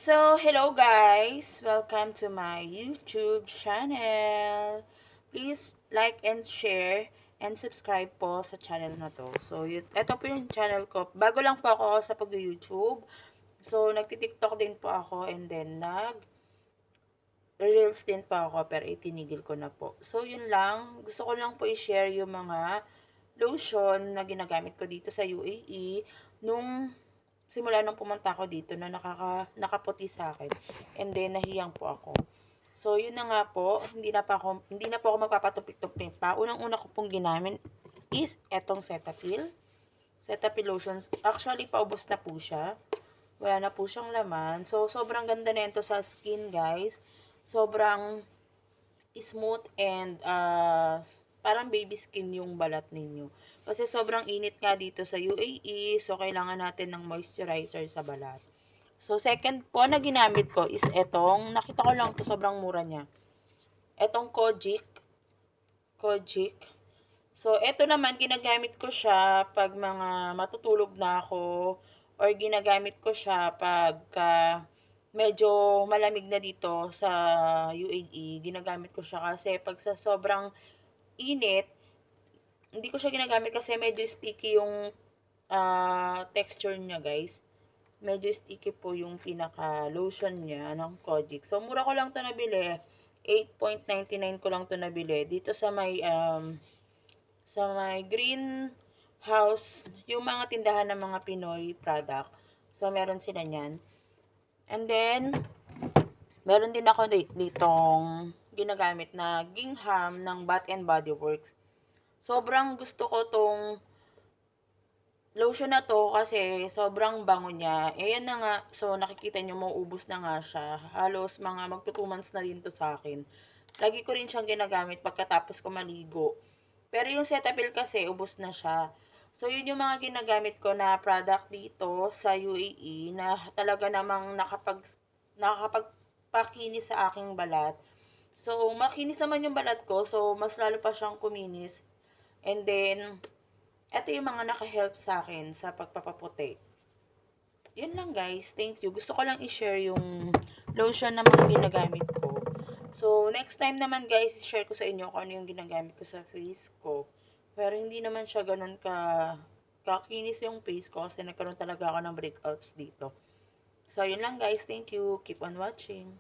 Hello guys! Welcome to my YouTube channel. Please like and share and subscribe po sa channel na to. Ito po yung channel ko. Bago lang po ako sa pag-YouTube. Nagti-TikTok din po ako and then Reels din po ako pero itinigil ko na po. Yun lang. Gusto ko lang po i-share yung mga lotion na ginagamit ko dito sa UAE nung simula nung pumunta ako dito na nakaputi sa akin. And then nahiyang po ako. Yun na nga po, hindi na po ako magpapatupik-tupik pa. Unang-una ko pong ginamit is etong Cetaphil. Cetaphil lotion. Actually, paubos na po siya. Wala na po siyang laman. Sobrang ganda na ito sa skin, guys. Sobrang smooth and parang baby skin yung balat ninyo. Kasi sobrang init nga dito sa UAE, so kailangan natin ng moisturizer sa balat. Second po na ginamit ko is etong, nakita ko lang to sobrang mura niya. Etong Kojic. Eto naman, ginagamit ko siya pag mga matutulog na ako or ginagamit ko siya pag medyo malamig na dito sa UAE. Ginagamit ko siya kasi pag sa sobrang init, hindi ko siya ginagamit kasi medyo sticky yung texture niya, guys. Medyo sticky po yung pinaka-lotion niya ng Kojic. Mura ko lang 'to nabili. 8.99 ko lang 'to nabili. Dito sa may greenhouse, yung mga tindahan ng mga Pinoy product. Meron sila niyan. And then, meron din ako ditong ginagamit na gingham ng Bath and Body Works. Sobrang gusto ko tong lotion na to kasi sobrang bango niya. Yan na nga. Nakikita nyo, mauubos na nga siya. Halos mga magto 2 months na din to sa akin. Lagi ko rin siyang ginagamit pagkatapos ko maligo. Pero yung Cetaphil kasi, ubos na siya. Yun yung mga ginagamit ko na product dito sa UAE na talaga namang nakakapagpakinis sa aking balat. Makinis naman yung balat ko. Mas lalo pa siyang kuminis. And then, eto yung mga naka-help sa akin sa pagpapaputi. Yun lang guys. Thank you. Gusto ko lang i-share yung lotion na mga ginagamit ko. Next time naman guys, share ko sa inyo kung ano yung ginagamit ko sa face ko. Pero hindi naman siya ganun kakinis yung face ko kasi nagkaroon talaga ako ng breakouts dito. Yun lang guys. Thank you. Keep on watching.